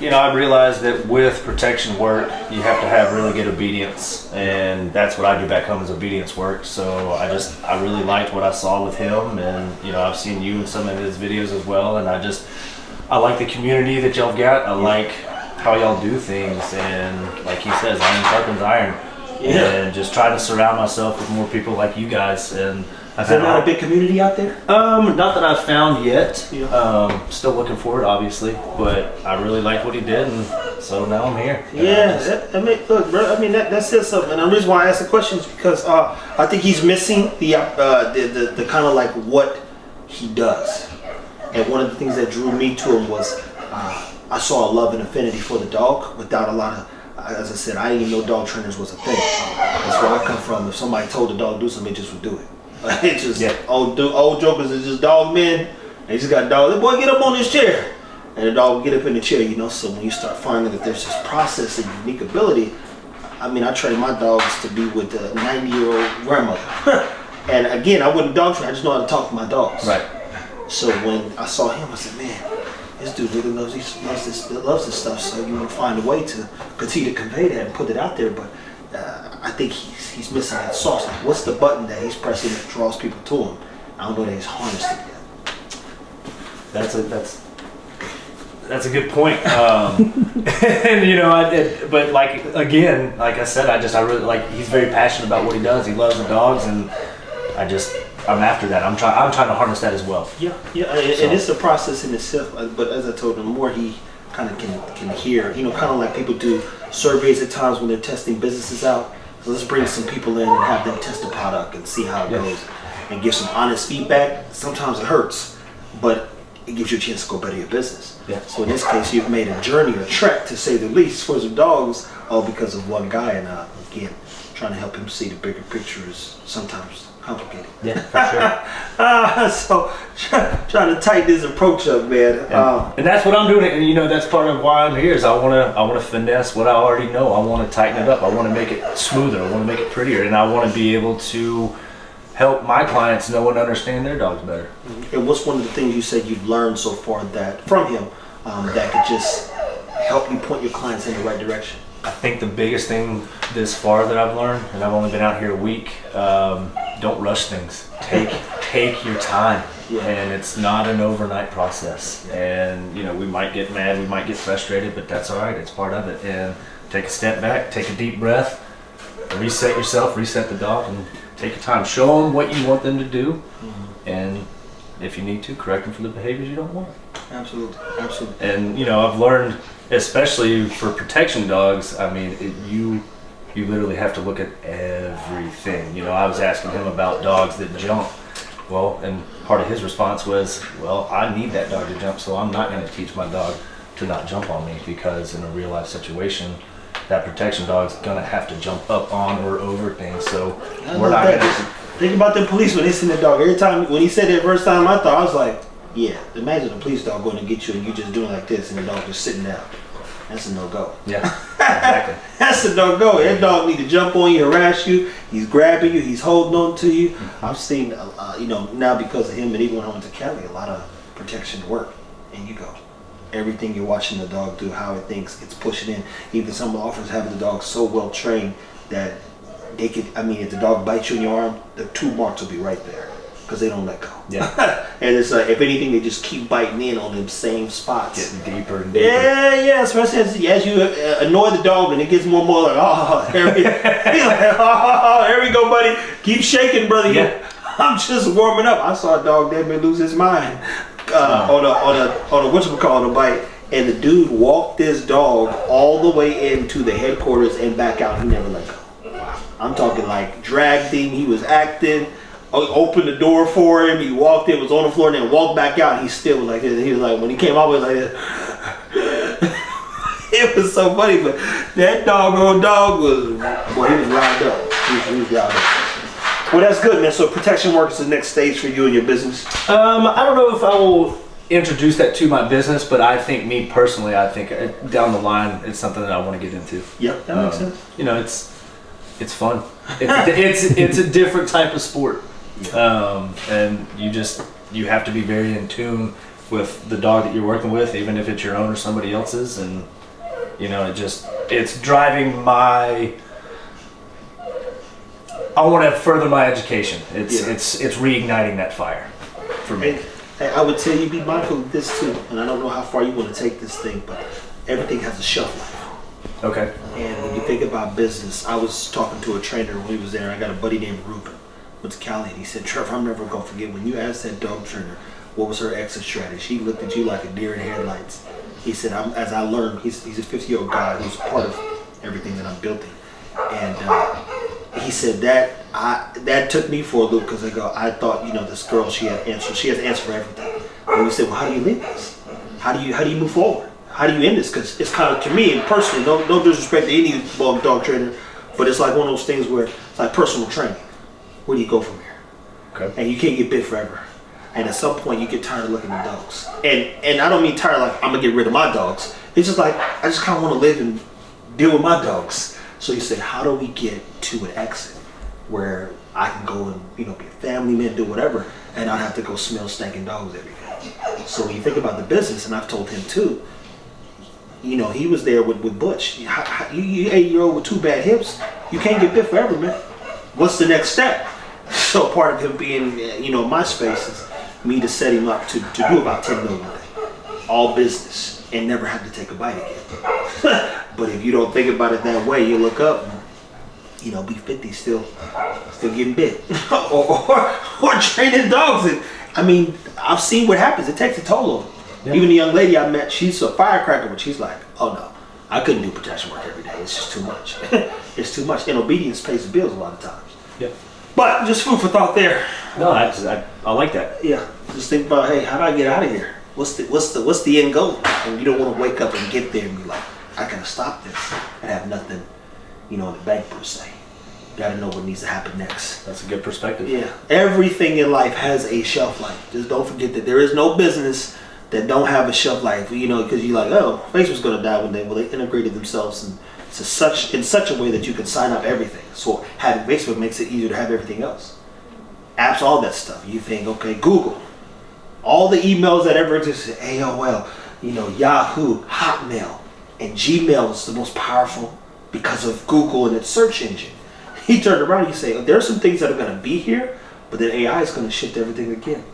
I realized that with protection work, you have to have really good obedience, and that's what I do back home is obedience work. So I really liked what I saw with him, and I've seen you in some of his videos as well, and I like the community that y'all got. I like how y'all do things, and like he says, iron sharpens iron. Yeah. And just try to surround myself with more people like you guys. And Is there not a big community out there? Not that I've found yet. Yeah. Still looking for it, obviously, but I really liked what he did, and so now I'm here. Yeah, look, bro. I mean, that says something. And the reason why I asked the question is because I think he's missing the kind of like what he does. And one of the things that drew me to him was I saw a love and affinity for the dog without a lot of. As I said, I didn't even know dog trainers was a thing. That's where I come from. If somebody told the dog to do something, it just would do it. It just old jokers is just dog men. They just got dogs. Boy, get up on this chair, and the dog will get up in the chair. So when you start finding that there's this process and unique ability, I mean, I train my dogs to be with a 90-year-old grandmother. And again, I wouldn't dog train. I just know how to talk to my dogs. Right. So when I saw him, I said, man. This dude really loves this stuff, so you want to find a way to continue to convey that and put it out there. But I think he's missing that sauce. Like, what's the button that he's pressing that draws people to him? I don't know that he's harnessed it yet. That's a good point. And but like I said, I really like. He's very passionate about what he does. He loves the dogs, and I'm after that. I'm trying to harness that as well. Yeah, and it's a process in itself. But as I told him, the more he kind of can hear, kind of like people do surveys at times when they're testing businesses out. So let's bring some people in and have them test the product and see how it goes, and give some honest feedback. Sometimes it hurts, but it gives you a chance to go better your business. Yeah. So in this case, you've made a journey or trek, to say the least, for some dogs, all because of one guy. And again, trying to help him see the bigger picture is sometimes complicated. Yeah, for sure. So trying to tighten this approach up, man. And that's what I'm doing. And that's part of why I'm here. Is I want to finesse what I already know. I want to tighten it up. I want to make it smoother. I want to make it prettier, and I want to be able to help my clients know and understand their dogs better. And what's one of the things you said you've learned so far that from him that could just help you point your clients in the right direction? I think the biggest thing this far that I've learned, and I've only been out here a week, don't rush things. Take your time. Yeah. And it's not an overnight process. And we might get mad, we might get frustrated, but that's all right. It's part of it. And take a step back, take a deep breath, reset yourself, reset the dog, and take your time. Show them what you want them to do, and if you need to, correct them for the behaviors you don't want. Absolutely. And I've learned, especially for protection dogs, I mean, you literally have to look at everything. I was asking him about dogs that jump. Well, and part of his response was, well, I need that dog to jump, so I'm not going to teach my dog to not jump on me, because in a real life situation, that protection dog's going to have to jump up on or over things. So we're not going to. Think about the police when they seen the dog. Every time, when he said that first time, I was like, yeah, imagine a police dog going to get you and you just doing like this and the dog just sitting down. That's a no-go. Yeah, exactly. That's a no-go. That dog need to jump on you, harass you. He's grabbing you. He's holding on to you. I've seen, now because of him, and even when I went to Cali, a lot of protection work. And you go, everything you're watching the dog do, how it thinks, it's pushing in. Even some officers having the dog so well trained that they could, if the dog bites you in your arm, the 2 marks will be right there. Because they don't let go. Yeah. And it's like, if anything, they just keep biting in on them same spots. Getting deeper and deeper. Yeah. Especially as you annoy the dog, and it gets more and more like, here we go, buddy. Keep shaking, brother. Yeah. I'm just warming up. I saw a dog that may lose his mind on a whatchamacallit bite, and the dude walked this dog all the way into the headquarters and back out. He never let go. I'm talking like dragged him. He was acting. Opened the door for him. He walked in, was on the floor, and then walked back out. He still was like this. He was like, when he came out, he was like this. It was so funny, but that dog was, boy, he was riled up. He was riled up. Well, that's good, man. So protection work is the next stage for you and your business. I don't know if I will introduce that to my business, but I think me personally, down the line, it's something that I want to get into. Yep, that makes sense. It's fun. It's a different type of sport. And you have to be very in tune with the dog that you're working with, even if it's your own or somebody else's, and you know, it's driving my. I want to further my education. It's reigniting that fire for me. And I would tell you, be mindful of this too. And I don't know how far you want to take this thing, but everything has a shelf life. Okay. And when you think about business, I was talking to a trainer when he was there. I got a buddy named Ruben, went to Cali, and he said, Trevor, I'm never gonna forget when you asked that dog trainer what was her exit strategy. She looked at you like a deer in headlights. He said, as I learned, he's a 50-year-old guy who's part of everything that I'm building. And he said that took me for a loop, because I thought, you know, this girl, she has an answer for everything. And we said, well, how do you leave this? How do you move forward? How do you end this? Because it's kind of, to me, and personally, no disrespect to any dog trainer, but it's like one of those things where it's like personal training. Where do you go from here? Okay. And you can't get bit forever. And at some point, you get tired of looking at dogs. And I don't mean tired like I'm gonna get rid of my dogs. It's just like I just kind of want to live and deal with my dogs. So you say, how do we get to an exit where I can go and, you know, be a family man, do whatever, and not have to go smell stinking dogs every day? So when you think about the business, and I've told him too, you know, he was there with Butch. You 8-year-old with 2 bad hips, you can't get bit forever, man. What's the next step? So part of him being, you know, my space is me to set him up to do about 10 million a day, all business, and never have to take a bite again. But if you don't think about it that way, you look up, and, you know, be 50, still getting bit, or training dogs. And I mean, I've seen what happens. It takes a toll on them. Yeah. Even the young lady I met, she's a firecracker, but she's like, oh no, I couldn't do protection work every day. It's just too much. It's too much. And obedience pays the bills a lot of times. Yeah. But just food for thought there. No, I like that. Yeah. Just think about, hey, how do I get out of here? What's the end goal? And you don't want to wake up and get there and be like, I gotta stop this and have nothing, you know, in the bank per se. You gotta know what needs to happen next. That's a good perspective. Yeah. Everything in life has a shelf life. Just don't forget that there is no business that don't have a shelf life. You know, because you're like, oh, Facebook's gonna die one day. Well, they integrated themselves in such a way that you can sign up everything. So having Facebook makes it easier to have everything else. Apps, all that stuff. You think, okay, Google, all the emails that ever existed, AOL, you know, Yahoo, Hotmail, and Gmail is the most powerful because of Google and its search engine. He turned around and he said, there are some things that are going to be here, but then AI is going to shift everything again.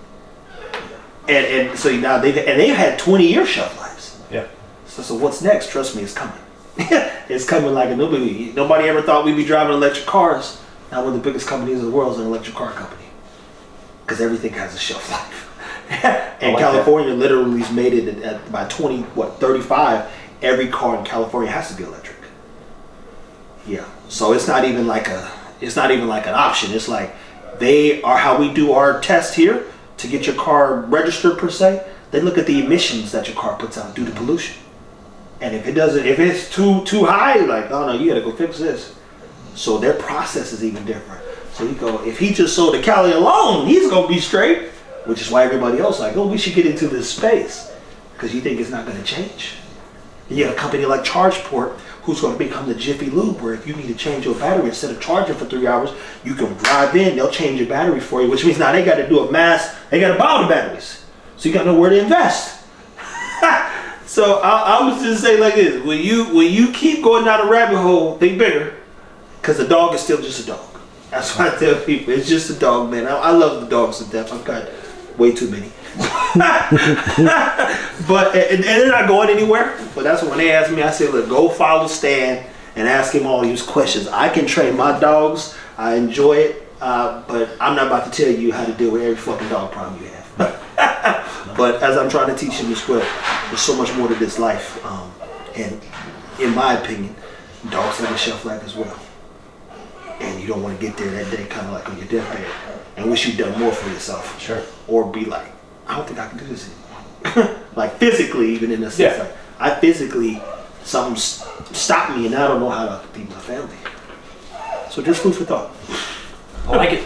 And so now they've had 20-year shelf lives. Yeah. So what's next? Trust me, it's coming. It's coming like a nobody ever thought we'd be driving electric cars. Now one of the biggest companies in the world is an electric car company, because everything has a shelf life. And like California literally has made it at by 35. Every car in California has to be electric. Yeah. So it's not even like an option. It's like they are how we do our test here to get your car registered per se. They look at the emissions that your car puts out due to pollution. And if it's too high, like, oh no, you gotta go fix this. So their process is even different. So you go, if he just sold to Cali alone, he's gonna be straight. Which is why everybody else like, oh, we should get into this space, because you think it's not gonna change. You got a company like ChargePort who's going to become the Jiffy Lube, where if you need to change your battery, instead of charging for 3 hours, you can drive in, they'll change your battery for you, which means now they got to do a they got to buy all the batteries. So you got to know where to invest. So I was just saying like this, when you keep going down a rabbit hole, think bigger, because the dog is still just a dog. That's what I tell people. It's just a dog, man. I love the dogs to death. I've got way too many. But and they're not going anywhere. But that's when they ask me, I say, look, go follow Stan and ask him all these questions. I can train my dogs. I enjoy it, but I'm not about to tell you how to deal with every fucking dog problem you have. But as I'm trying to teach him as well, there's so much more to this life. And in my opinion, dogs have a shelf life as well. And you don't want to get there that day kind of like on your deathbed and wish you'd done more for yourself. Sure. Or be like, I don't think I can do this anymore. Like physically, even in a sense, like I physically, something stopped me and I don't know how to feed my family. So just food for thought. I like it.